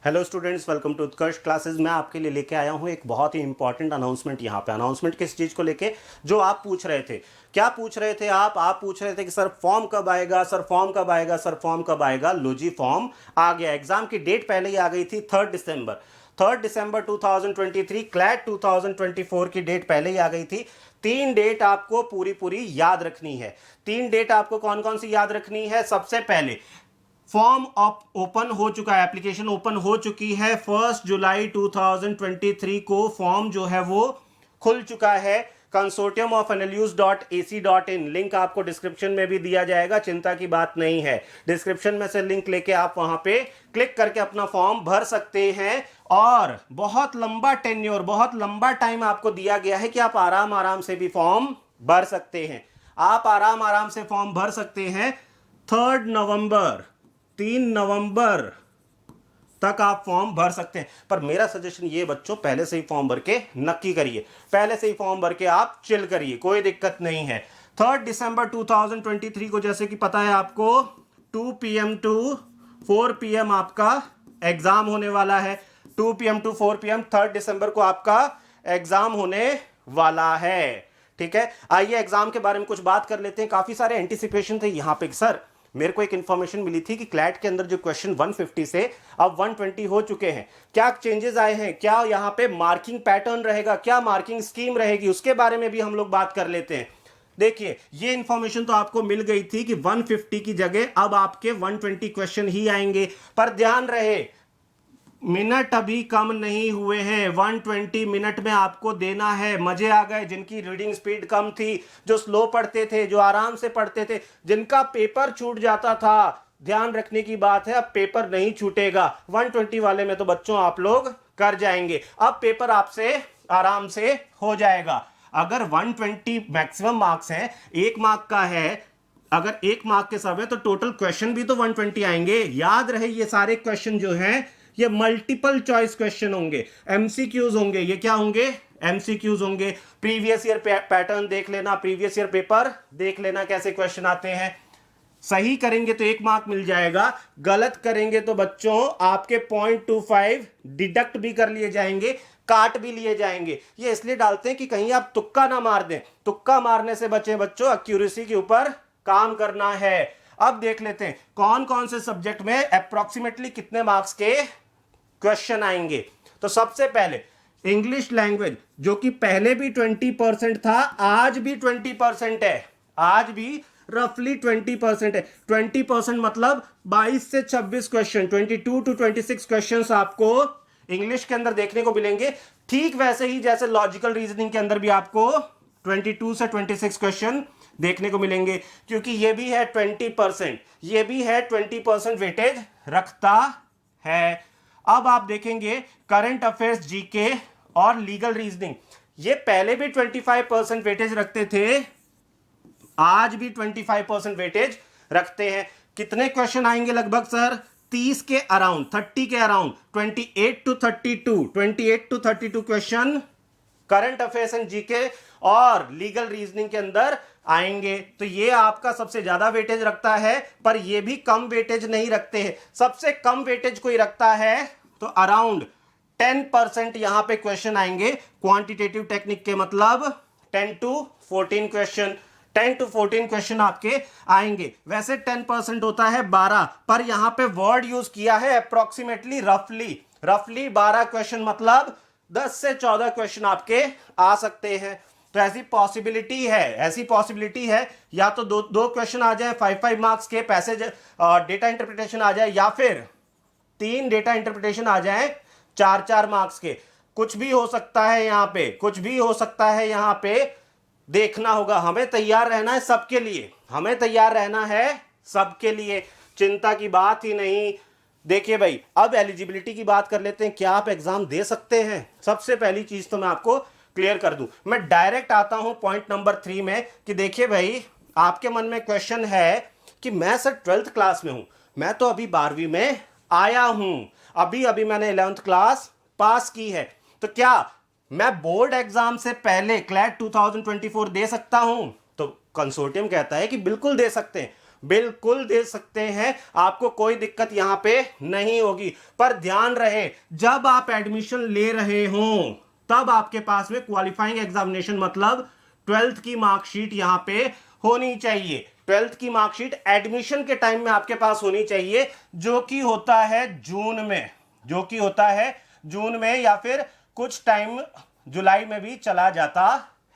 Hello students, welcome to Utkarsh classes. मैं आपके लिए लेके आया हूँ एक बहुत ही इंपॉर्टेंट अनाउंसमेंट। यहाँ पे अनाउंसमेंट किस चीज़ को लेके, जो आप पूछ रहे थे। क्या पूछ रहे थे आप पूछ रहे थे कि सर फॉर्म कब आएगा, सर फॉर्म कब आएगा, सर फॉर्म कब आएगा। लो जी, फॉर्म आ गया। एग्जाम की डेट पहले ही आ गई थी, 3 दिसंबर 2023। क्लैट 2024 की डेट पहले ही आ गई थी। 3 डेट आपको पूरी पूरी याद रखनी है। 3 डेट आपको कौन कौन सी याद रखनी है। सबसे पहले फॉर्म ओपन हो चुका है, एप्लीकेशन ओपन हो चुकी है। 1 जुलाई 2023 को फॉर्म जो है वो खुल चुका है। कंसोर्टियम ऑफ NLUs.ac.in लिंक आपको डिस्क्रिप्शन में भी दिया जाएगा, चिंता की बात नहीं है। डिस्क्रिप्शन में से लिंक लेके आप वहां पे क्लिक करके अपना फॉर्म भर सकते हैं। और बहुत लंबा टेन्योर, बहुत लंबा टाइम आपको दिया गया है कि आप आराम आराम से भी फॉर्म भर सकते हैं। आप आराम आराम से फॉर्म भर सकते हैं। 3 नवंबर तक आप फॉर्म भर सकते हैं। पर मेरा सजेशन ये बच्चों, पहले से ही फॉर्म भर के नक्की करिए, पहले से ही फॉर्म भर के आप चिल करिए, कोई दिक्कत नहीं है। 3 दिसंबर 2023 को, जैसे कि पता है आपको, 2 PM टू 4 PM आपका एग्जाम होने वाला है। 2 PM टू 4 PM 3 दिसंबर को आपका एग्जाम होने वाला है। ठीक है, आइए एग्जाम के बारे में कुछ बात कर लेते हैं। काफी सारे एंटिसिपेशन थे यहाँ पे। सर मेरे को एक इंफॉर्मेशन मिली थी कि क्लैट के अंदर जो क्वेश्चन 150 से अब 120 हो चुके हैं। क्या चेंजेस आए हैं, क्या यहाँ पे मार्किंग पैटर्न रहेगा, क्या मार्किंग स्कीम रहेगी, उसके बारे में भी हम लोग बात कर लेते हैं। देखिए, ये इंफॉर्मेशन तो आपको मिल गई थी कि 150 की जगह अब आपके 120 क्वेश्चन ही आएंगे। पर ध्यान रहे, मिनट अभी कम नहीं हुए हैं। 120 मिनट में आपको देना है। मजे आ गए जिनकी रीडिंग स्पीड कम थी, जो स्लो पढ़ते थे, जो आराम से पढ़ते थे, जिनका पेपर छूट जाता था। ध्यान रखने की बात है, अब पेपर नहीं छूटेगा। 120 वाले में तो बच्चों आप लोग कर जाएंगे। अब पेपर आपसे आराम से हो जाएगा। अगर 120 मैक्सिमम मार्क्स हैं, 1 मार्क का है, अगर 1 मार्क के सब है तो टोटल क्वेश्चन भी तो 120 आएंगे। याद रहे, ये सारे क्वेश्चन जो हैं ये मल्टीपल चॉइस क्वेश्चन होंगे, MCQs होंगे। ये क्या होंगे? MCQs होंगे। प्रीवियस ईयर पैटर्न देख लेना, प्रीवियस ईयर पेपर देख लेना कैसे क्वेश्चन आते हैं। सही करेंगे तो 1 मार्क मिल जाएगा, गलत करेंगे तो बच्चों आपके 0.25 डिडक्ट भी कर लिए जाएंगे, काट भी लिए जाएंगे। ये इसलिए डालते हैं कि कहीं आप तुक्का ना मार दें। तुक्का मारने से बचें बच्चों, एक्यूरेसी के ऊपर काम करना है। अब देख लेते हैं कौन कौन से सब्जेक्ट में अप्रोक्सीमेटली कितने मार्क्स के क्वेश्चन आएंगे। तो सबसे पहले इंग्लिश लैंग्वेज, जो कि पहले भी 20% था, आज भी 20% है। आज भी रफली 20% है। 20% मतलब 22 से 26 क्वेश्चन, 22 to 26 क्वेश्चंस आपको इंग्लिश के अंदर देखने को मिलेंगे। ठीक वैसे ही जैसे लॉजिकल रीजनिंग के अंदर भी आपको 22 से 26 क्वेश्चन देखने को मिलेंगे, क्योंकि ये भी है 20%, ये भी है 20% वेटेज रखता है। अब आप देखेंगे करंट अफेयर्स, जीके और लीगल रीजनिंग, ये पहले भी 25% वेटेज रखते थे, आज भी 25% वेटेज रखते हैं। कितने क्वेश्चन आएंगे लगभग सर? 30 के अराउंड, 30 के around, 28 to 32 question current affairs and GK और लीगल रीजनिंग के अंदर आएंगे। तो ये आपका सबसे ज्यादा वेटेज रखता है, पर ये भी कम वेटेज नहीं रखते हैं। सबसे कम वेटेज कोई रखता है तो अराउंड 10% यहां पे क्वेश्चन आएंगे। क्वांटिटेटिव टेक्निक के मतलब 10 to 14 क्वेश्चन, 10 to 14 क्वेश्चन आपके आएंगे। वैसे 10% होता है 12, पर यहां पे वर्ड यूज किया है अप्रोक्सीमेटली, रफली 12 क्वेश्चन, मतलब 10 से 14 क्वेश्चन आपके आ सकते हैं। तो ऐसी पॉसिबिलिटी है या तो दो क्वेश्चन आ जाए 5 मार्क्स के, पैसेज डेटा इंटरप्रिटेशन आ जाए, या फिर 3 डेटा इंटरप्रिटेशन आ जाए 4 मार्क्स के। कुछ भी हो सकता है यहाँ पे, कुछ भी हो सकता है यहाँ पे। देखना होगा, हमें तैयार रहना है सबके लिए, हमें तैयार रहना है सबके लिए, चिंता की बात ही नहीं। देखिए भाई, अब एलिजिबिलिटी की बात कर लेते हैं। क्या आप एग्जाम दे सकते हैं? सबसे पहली चीज तो मैं आपको क्लियर कर दूं। मैं डायरेक्ट आता हूं पॉइंट नंबर 3 में कि देखिए भाई, आपके मन में क्वेश्चन है कि मैं सर 12th क्लास में हूं, मैं तो अभी 12वीं में आया हूं, अभी मैंने 11th क्लास पास की है, तो क्या मैं बोर्ड एग्जाम से पहले क्लैट 2024 दे सकता हूं? तो कंसोर्टियम कहता है कि बिल्कुल दे सकते हैं। बिल्कुल दे सकते हैं, आपको कोई दिक्कत यहां पे नहीं होगी। पर ध्यान रहे, जब आप एडमिशन ले रहे हो तब आपके पास में क्वालिफाइंग एग्जामिनेशन मतलब 12th की मार्कशीट यहां पे होनी चाहिए। 12th की मार्कशीट एडमिशन के टाइम में आपके पास होनी चाहिए, जो कि होता है जून में, जो कि होता है जून में, या फिर कुछ टाइम जुलाई में भी चला जाता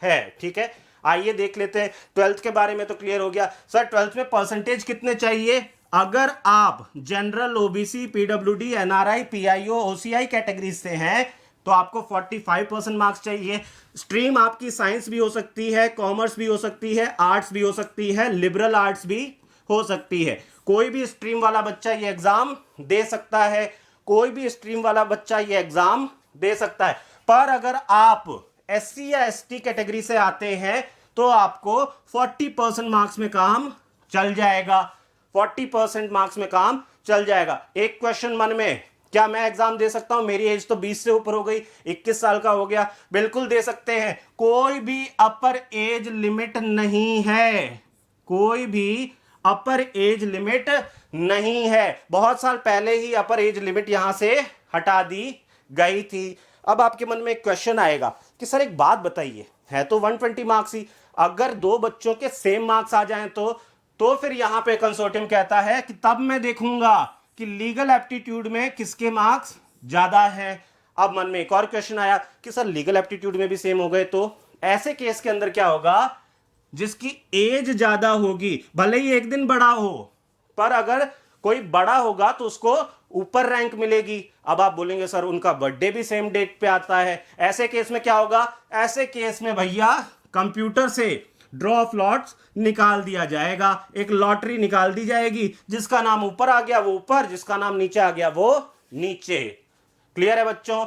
है। ठीक है, आइए देख लेते हैं। 12th के बारे में तो क्लियर हो गया। सर 12th में परसेंटेज कितने चाहिए? अगर आप general, OBC, PWD, NRI, PIO, OCI category से हैं तो आपको 45% मार्क्स चाहिए। स्ट्रीम आपकी साइंस भी हो सकती है, कॉमर्स भी हो सकती है, आर्ट्स भी हो सकती है, लिबरल आर्ट्स भी हो सकती है। कोई भी स्ट्रीम वाला बच्चा ये एग्जाम दे सकता है, कोई भी स्ट्रीम वाला बच्चा ये एग्जाम दे सकता है। पर अगर आप एससी या एसटी कैटेगरी से आते हैं तो आपको 40% मार्क्स में काम चल जाएगा। 40% मार्क्स में काम चल जाएगा। एक क्वेश्चन मन में, क्या मैं एग्जाम दे सकता हूं? मेरी एज तो 20 से ऊपर हो गई, 21 साल का हो गया। बिल्कुल दे सकते हैं, कोई भी अपर एज लिमिट नहीं है, कोई भी अपर एज लिमिट नहीं है। बहुत साल पहले ही अपर एज लिमिट यहां से हटा दी गई थी। अब आपके मन में एक क्वेश्चन आएगा कि सर एक बात बताइए, है तो 120 मार्क्स ही, अगर दो बच्चों के सेम मार्क्स आ जाएं तो फिर यहां पे कंसोर्टियम कहता है कि तब मैं देखूंगा कि लीगल एप्टीट्यूड में किसके मार्क्स ज्यादा हैं। अब मन में एक और क्वेश्चन आया कि सर लीगल एप्टीट्यूड में भी सेम हो गए तो ऐसे केस के अंदर क्या होगा? जिसकी एज ज्यादा होगी, भले ही एक दिन बड़ा हो, पर अगर कोई बड़ा होगा तो उसको ऊपर रैंक मिलेगी। अब आप बोलेंगे सर उनका बर्थडे भी सेम डेट पे आता है, ऐसे केस में क्या होगा? ऐसे केस में भैया कंप्यूटर से ड्रॉ ऑफ लॉट्स निकाल दिया जाएगा, एक लॉटरी निकाल दी जाएगी, जिसका नाम ऊपर आ गया वो ऊपर, जिसका नाम नीचे आ गया वो नीचे। क्लियर है बच्चों?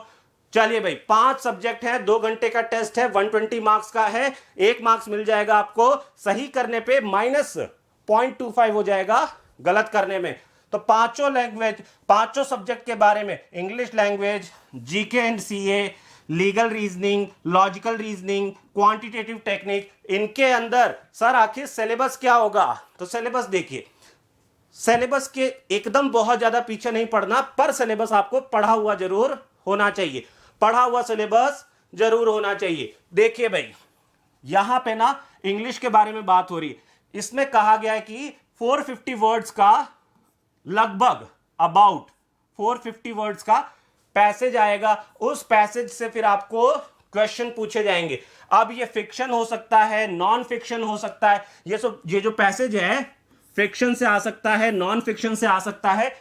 चलिए भाई, 5 सब्जेक्ट है, 2 घंटे का टेस्ट है, 120 मार्क्स का है। 1 मार्क्स मिल जाएगा आपको सही करने पे, -0.25 हो जाएगा गलत करने में। तो पांचों लैंग्वेज, पांचों सब्जेक्ट के बारे में, English language, GK and CA, legal reasoning, logical reasoning, quantitative technique, इनके अंदर सर आखिर सिलेबस क्या होगा? तो सिलेबस देखिए, सिलेबस के एकदम बहुत ज्यादा पीछे नहीं पढ़ना, पर सिलेबस आपको पढ़ा हुआ जरूर होना चाहिए, पढ़ा हुआ सिलेबस जरूर होना चाहिए। देखिए भाई, यहां पे ना इंग्लिश के बारे में बात हो रही है, इसमें कहा गया है कि 450 वर्ड्स का, लगभग अबाउट 450 वर्ड्स का पैसेज आएगा। उस पैसेज से फिर आपको क्वेश्चन पूछे जाएंगे। अब ये फिक्शन हो सकता है, नॉन फिक्शन हो सकता है, ये जो पैसेज है फिक्शन से आ सकता है, नॉन फिक्शन से आ सकता है।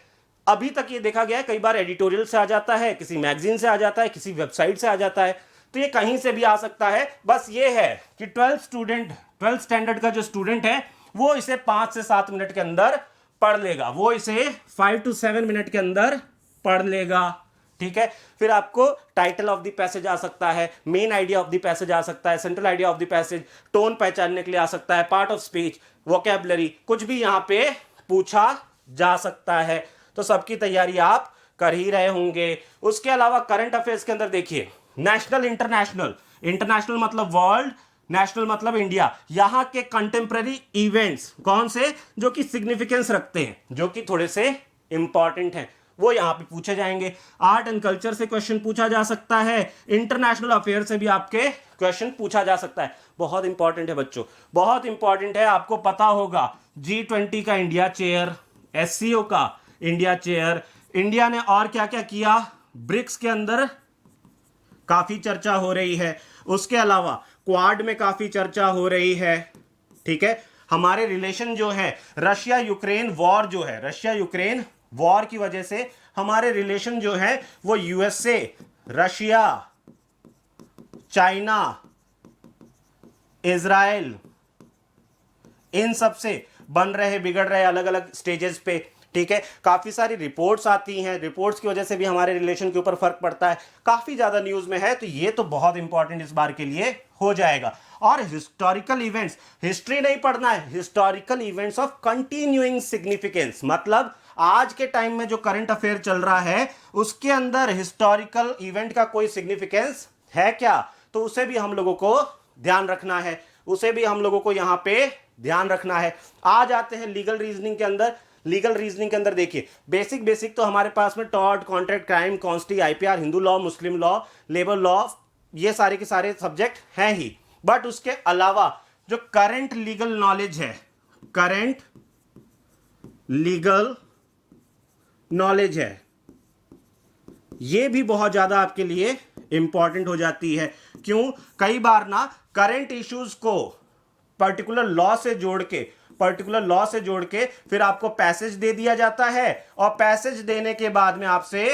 अभी तक ये देखा गया है, कई बार एडिटोरियल से आ जाता है, किसी मैगजीन से आ जाता है, किसी वेबसाइट से आ जाता है, तो ये कहीं से भी आ सकता है। बस ये है कि 12th स्टैंडर्ड का जो स्टूडेंट है वो इसे 5 से 7 मिनट के अंदर पढ़ लेगा, वो इसे 5 to 7 मिनट के अंदर पढ़ लेगा। ठीक है, फिर आपको टाइटल ऑफ द पैसेज आ सकता है, main idea of the passage आ सकता है, central idea of the passage, tone पहचानने के लिए आ सकता है, पार्ट ऑफ स्पीच, वोकैबुलरी, कुछ भी यहां पे पूछा जा सकता है। तो सबकी तैयारी आप कर ही रहे होंगे। उसके अलावा करंट अफेयर्स के अंदर देखिए, नेशनल, इंटरनेशनल, इंटरनेशनल मतलब वर्ल्ड, नेशनल मतलब इंडिया, यहां के कंटेम्प्रेरी इवेंट्स कौन से जो कि सिग्निफिकेंस रखते हैं, जो कि थोड़े से इंपॉर्टेंट हैं, वो यहां पे पूछे जाएंगे। आर्ट एंड कल्चर से क्वेश्चन पूछा जा सकता है, इंटरनेशनल अफेयर से भी आपके क्वेश्चन पूछा जा सकता है। बहुत इंपॉर्टेंट है बच्चों, बहुत इंपॉर्टेंट है। आपको पता होगा G20 का इंडिया चेयर, SCO का इंडिया चेयर, इंडिया ने और क्या क्या किया, ब्रिक्स के अंदर काफी चर्चा हो रही है, उसके अलावा क्वाड में काफी चर्चा हो रही है। ठीक है, हमारे रिलेशन जो है रशिया यूक्रेन वॉर जो है, रशिया यूक्रेन वॉर की वजह से हमारे रिलेशन जो है वो USA, रशिया, चाइना, इजराइल, इन सब से बन रहे, बिगड़ रहे अलग अलग स्टेजेस पे। ठीक है, काफी सारी रिपोर्ट्स आती हैं, रिपोर्ट्स की वजह से भी हमारे रिलेशन के ऊपर फर्क पड़ता है, काफी ज्यादा न्यूज में है। तो ये तो बहुत इंपॉर्टेंट इस बार के लिए हो जाएगा। और हिस्टोरिकल इवेंट्स, हिस्ट्री नहीं पढ़ना है, historical events of continuing significance, मतलब आज के टाइम में जो करंट अफेयर चल रहा है उसके अंदर हिस्टोरिकल इवेंट का कोई सिग्निफिकेंस है क्या, तो उसे भी हम लोगों को ध्यान रखना है, उसे भी हम लोगों को यहां पे ध्यान रखना है। आ जाते हैं लीगल रीजनिंग के अंदर। लीगल रीजनिंग के अंदर देखिए बेसिक तो हमारे पास में tort, contract, crime, consti, IPR, Hindu law, Muslim law, labour law, ये सारे के सारे सब्जेक्ट हैं ही। बट उसके अलावा जो करंट लीगल नॉलेज है, करंट लीगल नॉलेज है, ये भी बहुत ज्यादा आपके लिए इंपॉर्टेंट हो जाती है। क्यों? कई बार ना करंट इश्यूज को पर्टिकुलर लॉ से जोड़ के फिर आपको पैसेज दे दिया जाता है और पैसेज देने के बाद में आपसे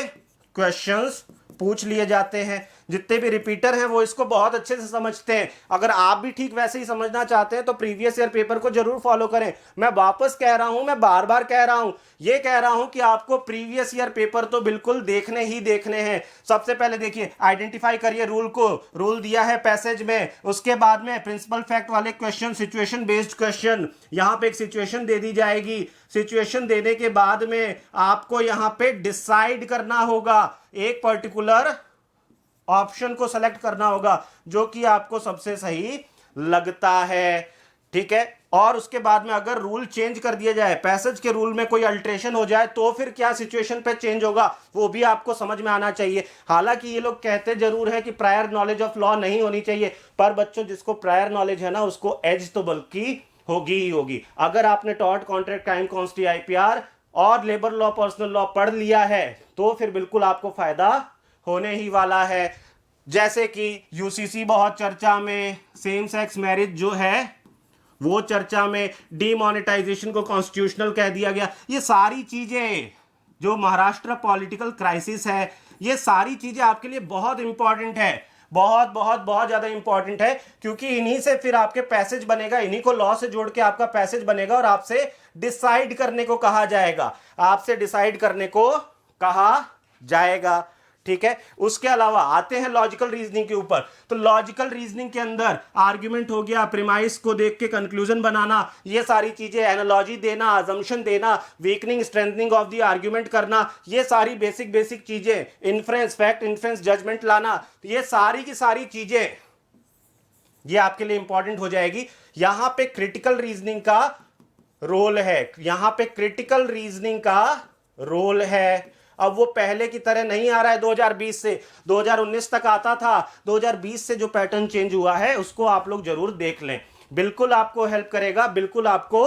क्वेश्चंस पूछ लिए जाते हैं। जितने भी रिपीटर हैं वो इसको बहुत अच्छे से समझते हैं। अगर आप भी ठीक वैसे ही समझना चाहते हैं तो प्रीवियस ईयर पेपर को जरूर फॉलो करें। मैं वापस कह रहा हूं, मैं बार बार कह रहा हूं, ये कह रहा हूं कि आपको प्रीवियस ईयर पेपर तो बिल्कुल देखने ही देखने हैं। सबसे पहले देखिए, आइडेंटिफाई करिए रूल को। रूल दिया है पैसेज में, उसके बाद में प्रिंसिपल फैक्ट वाले क्वेश्चन, सिचुएशन बेस्ड क्वेश्चन। यहां पे एक सिचुएशन दे दी जाएगी। सिचुएशन देने के बाद में आपको यहां पे डिसाइड करना होगा, एक पर्टिकुलर ऑप्शन को सेलेक्ट करना होगा जो कि आपको सबसे सही लगता है। ठीक है, और उसके बाद में अगर रूल चेंज कर दिया जाए, पैसेज के रूल में कोई अल्टरेशन हो जाए तो फिर क्या सिचुएशन पे चेंज होगा वो भी आपको समझ में आना चाहिए। हालांकि ये लोग कहते जरूर है कि प्रायर नॉलेज ऑफ लॉ नहीं होनी चाहिए, पर बच्चों जिसको प्रायर नॉलेज है ना उसको एज तो बल्कि होगी ही होगी। अगर आपने tort, contract, crime, consti, IPR और लेबर लॉ, पर्सनल लॉ पढ़ लिया है तो फिर बिल्कुल आपको फायदा होने ही वाला है। जैसे कि यूसीसी बहुत चर्चा में, सेम सेक्स मैरिज जो है वो चर्चा में, डीमोनेटाइजेशन को कॉन्स्टिट्यूशनल कह दिया गया। ये सारी चीजें, जो महाराष्ट्र पॉलिटिकल क्राइसिस है, ये सारी चीजें आपके लिए बहुत इंपॉर्टेंट है, बहुत बहुत बहुत ज्यादा इंपॉर्टेंट है। क्योंकि इन्हीं से फिर आपके पैसेज बनेगा, इन्हीं को लॉ से जोड़ के आपका पैसेज बनेगा और आपसे डिसाइड करने को कहा जाएगा, आपसे डिसाइड करने को कहा जाएगा। ठीक है, उसके अलावा आते हैं लॉजिकल रीजनिंग के ऊपर। तो लॉजिकल रीजनिंग के अंदर आर्ग्यूमेंट हो गया, प्रीमाइस को देख के कंक्लूजन बनाना, ये सारी चीजें, एनालॉजी देना, अजम्पशन देना, weakening strengthening of the argument करना, ये सारी बेसिक चीजें, इन्फ्रेंस, फैक्ट इन्फ्रेंस, जजमेंट लाना, ये सारी की सारी चीजें ये आपके लिए इंपॉर्टेंट हो जाएगी। यहां पे क्रिटिकल रीजनिंग का रोल है, यहां पे क्रिटिकल रीजनिंग का रोल है। अब वो पहले की तरह नहीं आ रहा है 2020 से, 2019 तक आता था। 2020 से जो पैटर्न चेंज हुआ है उसको आप लोग जरूर देख लें, बिल्कुल आपको हेल्प करेगा, बिल्कुल आपको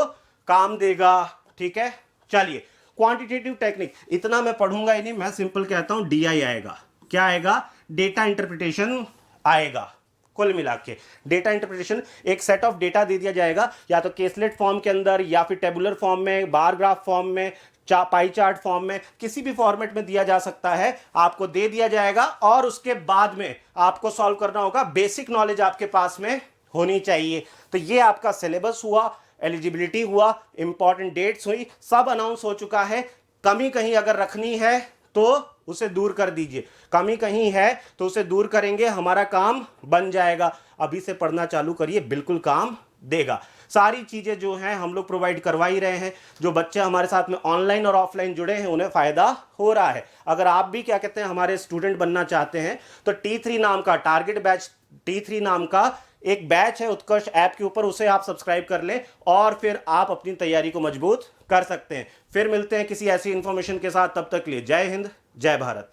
काम देगा। ठीक है, चलिए क्वांटिटेटिव टेक्निक इतना मैं पढ़ूंगा ही नहीं, मैं सिंपल कहता हूं डीआई आएगा। क्या आएगा? डेटा इंटरप्रिटेशन आएगा। कुल मिला के डेटा इंटरप्रिटेशन, एक सेट ऑफ डेटा दे दिया जाएगा, या तो केसलेट फॉर्म के अंदर, या फिर टेबुलर फॉर्म में, बार ग्राफ फॉर्म में, पाई चार्ट फॉर्म में, किसी भी फॉर्मेट में दिया जा सकता है, आपको दे दिया जाएगा और उसके बाद में आपको सॉल्व करना होगा। बेसिक नॉलेज आपके पास में होनी चाहिए। तो ये आपका सिलेबस हुआ, एलिजिबिलिटी हुआ, इंपॉर्टेंट डेट्स हुई, सब अनाउंस हो चुका है। कमी कहीं अगर रखनी है तो उसे दूर कर दीजिए, कमी कहीं है तो उसे दूर करेंगे, हमारा काम बन जाएगा। अभी से पढ़ना चालू करिए, बिल्कुल काम देगा। सारी चीजें जो हैं हम लोग प्रोवाइड करवा ही रहे हैं। जो बच्चे हमारे साथ में ऑनलाइन और ऑफलाइन जुड़े हैं उन्हें फायदा हो रहा है। अगर आप भी क्या कहते हैं हमारे स्टूडेंट बनना चाहते हैं तो T3 नाम का टारगेट बैच, T3 नाम का एक बैच है उत्कर्ष ऐप के ऊपर, उसे आप सब्सक्राइब कर लें और फिर आप अपनी तैयारी को मजबूत कर सकते हैं। फिर मिलते हैं किसी ऐसी इंफॉर्मेशन के साथ, तब तक के लिए जय हिंद, जय भारत।